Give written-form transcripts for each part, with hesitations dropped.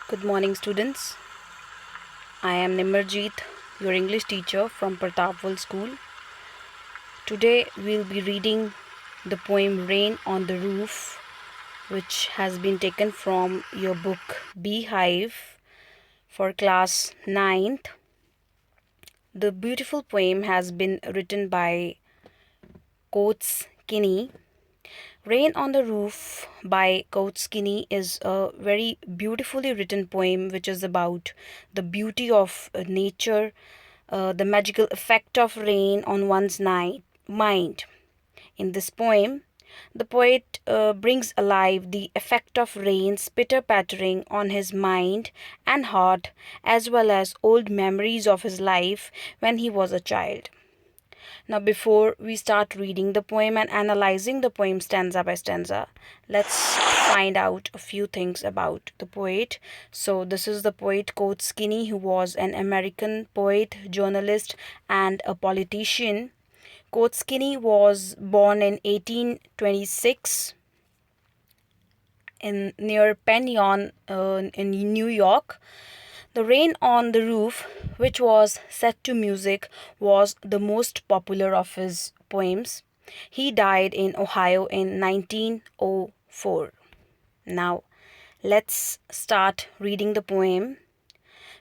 Good morning, students. I am Nimarjeet, your English teacher from Pratapwal School. Today we'll be reading the poem Rain on the Roof, which has been taken from your book BEEHIVE for class 9th. The beautiful poem has been written by Coates Kinney. Rain on the Roof by Coates Kinney is a very beautifully written poem which is about the beauty of nature, the magical effect of rain on one's mind. In this poem, the poet brings alive the effect of rain's pitter pattering on his mind and heart, as well as old memories of his life when he was a child. Now, before we start reading the poem and analyzing the poem stanza by stanza, let's find out a few things about the poet. So, this is the poet Coates Kinney, who was an American poet, journalist, and a politician. Coates Kinney was born in 1826 in near Penyon in New York. The Rain on the Roof, which was set to music, was the most popular of his poems. He died in Ohio in 1904. Now, let's start reading the poem.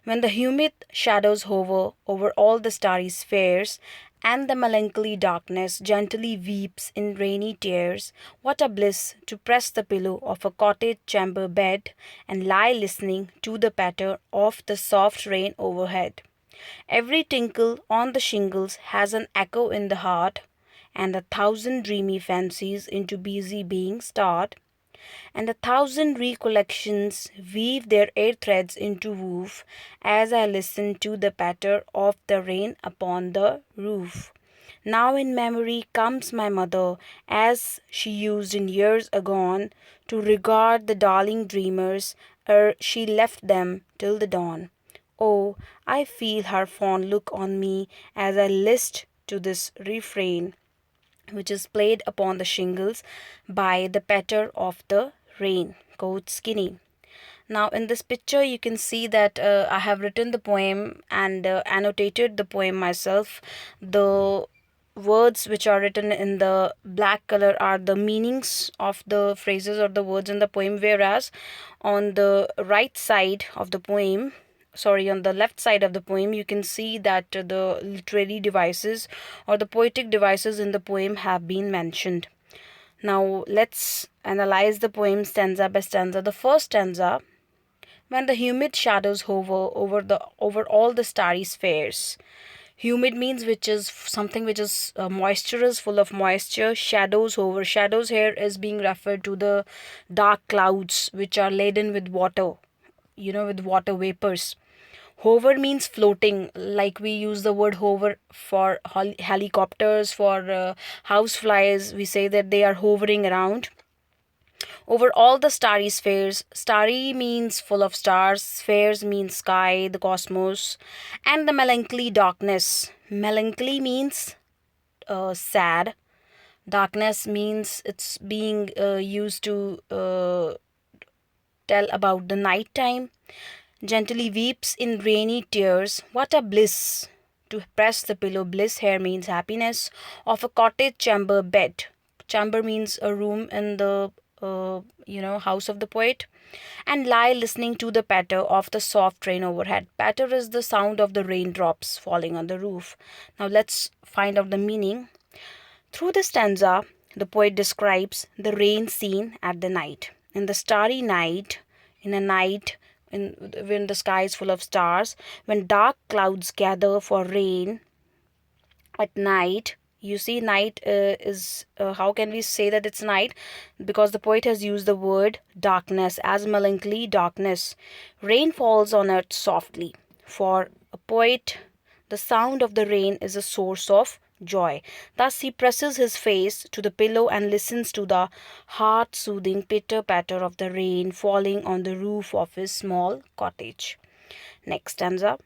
When the humid shadows hover over all the starry spheres, and the melancholy darkness gently weeps in rainy tears, what a bliss to press the pillow of a cottage chamber bed and lie listening to the patter of the soft rain overhead. Every tinkle on the shingles has an echo in the heart, and a thousand dreamy fancies into busy being start, and a thousand recollections weave their air threads into woof as I listen to the patter of the rain upon the roof. Now in memory comes my mother, as she used in years agone to regard the darling dreamers ere she left them till the dawn. Oh, I feel her fond look on me as I list to this refrain, which is played upon the shingles by the patter of the rain. Quote Skinny. Now, in this picture, you can see that I have written the poem and annotated the poem myself. The words which are written in the black color are the meanings of the phrases or the words in the poem, whereas on the right side of the poem, on the left side of the poem, you can see that the literary devices or the poetic devices in the poem have been mentioned. Now let's analyze the poem stanza by stanza. The first stanza: when the humid shadows hover over all the starry spheres. Humid means which is something which is moisturous, full of moisture. Shadows hover. Shadows here is being referred to the dark clouds which are laden with water, with water vapors. Hover means floating, like we use the word hover for helicopters, for house flies. We say that they are hovering around over all the starry spheres. Starry means full of stars, spheres means sky, the cosmos, and the melancholy darkness. Melancholy means sad. Darkness means it's being used to tell about the night time. Gently weeps in rainy tears. What a bliss to press the pillow. Bliss here means happiness of a cottage chamber bed. Chamber means a room in the house of the poet, and lie listening to the patter of the soft rain overhead. Patter is the sound of the raindrops falling on the roof. Now let's find out the meaning. Through the stanza, the poet describes the rain scene at the night. In the starry night, in a night when the sky is full of stars, when dark clouds gather for rain at night. You see, night is how can we say that it's night? Because the poet has used the word darkness as melancholy darkness. Rain falls on earth softly. For a poet, the sound of the rain is a source of joy. Thus, he presses his face to the pillow and listens to the heart soothing pitter patter of the rain falling on the roof of his small cottage. Next stanza.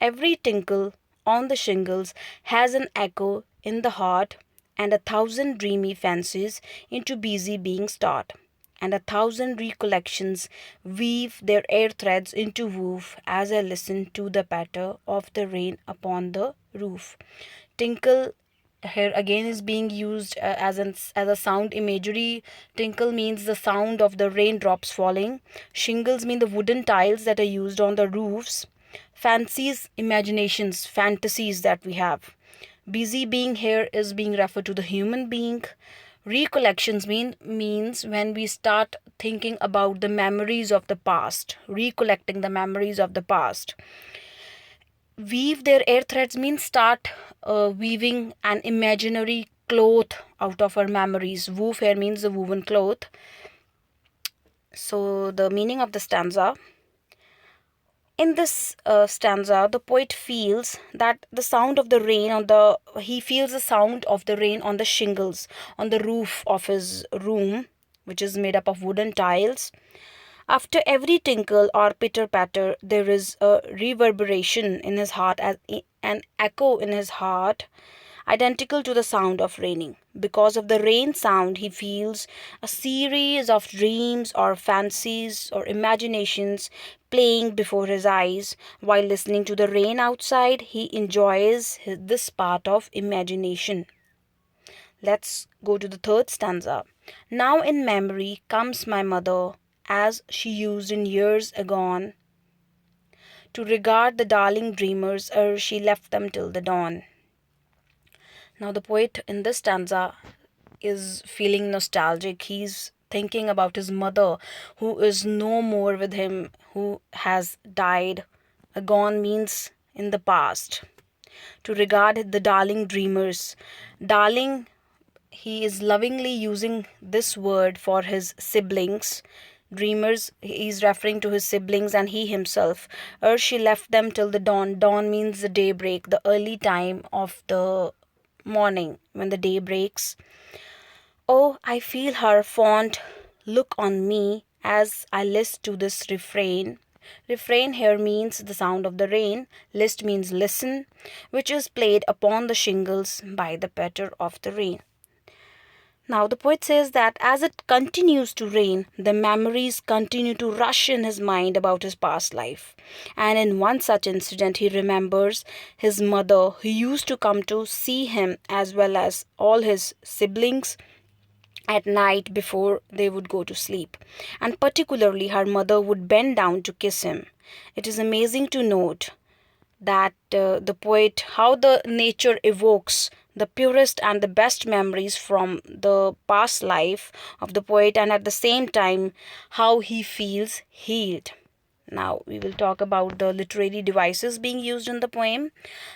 Every tinkle on the shingles has an echo in the heart, and a thousand dreamy fancies into busy being start. and 1,000 recollections weave their air threads into woof as I listen to the patter of the rain upon the roof. Tinkle here again is being used as a sound imagery. Tinkle means the sound of the raindrops falling. Shingles mean the wooden tiles that are used on the roofs. Fancies, imaginations, fantasies that we have. Busy being here is being referred to the human being. Recollections means when we start thinking about the memories of the past, recollecting the memories of the past. Weave their air threads means start weaving an imaginary cloth out of our memories. Woof here means the woven cloth. So the meaning of the stanza: in this stanza, the poet feels that the sound of the rain on the he feels the sound of the rain on the shingles on the roof of his room, which is made up of wooden tiles. After every tinkle or pitter patter, there is a reverberation in his heart, as an echo in his heart, identical to the sound of raining. Because of the rain sound, he feels a series of dreams or fancies or imaginations playing before his eyes. While listening to the rain outside, he enjoys this part of imagination. Let's go to the third stanza. Now in memory comes my mother, as she used in years agone, to regard the darling dreamers ere she left them till the dawn. Now the poet in this stanza is feeling nostalgic. He's thinking about his mother who is no more with him, who has died. Agone means in the past. To regard the darling dreamers. Darling, he is lovingly using this word for his siblings. Dreamers, he is referring to his siblings and he himself. She left them till the dawn. Dawn means the daybreak, the early time of the morning when the day breaks. Oh, I feel her fond look on me as I list to this refrain. Refrain here means the sound of the rain. List means listen, which is played upon the shingles by the patter of the rain. Now, the poet says that as it continues to rain, the memories continue to rush in his mind about his past life. And in one such incident, he remembers his mother who used to come to see him as well as all his siblings at night before they would go to sleep. And particularly, her mother would bend down to kiss him. It is amazing to note that the poet, how the nature evokes the purest and the best memories from the past life of the poet, and at the same time how he feels healed. Now we will talk about the literary devices being used in the poem.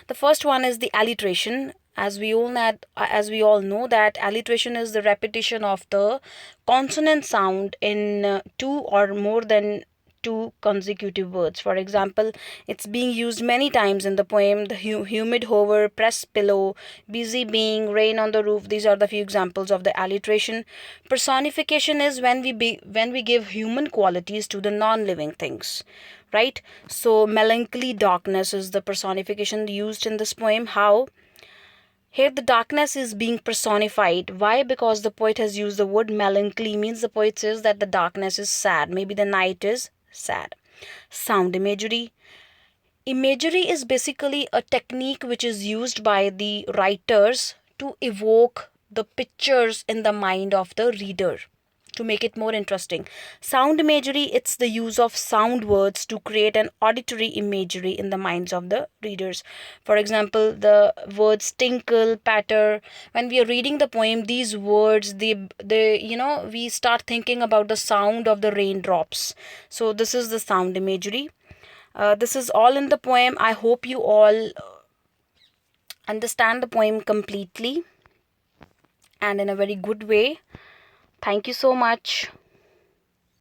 The first one is the alliteration. As we all know that alliteration is the repetition of the consonant sound in two or more than two consecutive words. For example, it's being used many times in the poem: the humid hover, press pillow, busy being, rain on the roof. These are the few examples of the alliteration. Personification is when we give human qualities to the non-living things, right? So melancholy, darkness is the personification used in this poem. How? Here the darkness is being personified. Why? Because the poet has used the word melancholy, means the poet says that the darkness is sad. Maybe the night is sad. Sound imagery. Imagery is basically a technique which is used by the writers to evoke the pictures in the mind of the reader, to make it more interesting. Sound imagery, it's the use of sound words to create an auditory imagery in the minds of the readers. For example, the words tinkle, patter. When we are reading the poem, these words, we start thinking about the sound of the raindrops. So this is the sound imagery. This is all in the poem. I hope you all understand the poem completely and in a very good way. Thank you so much.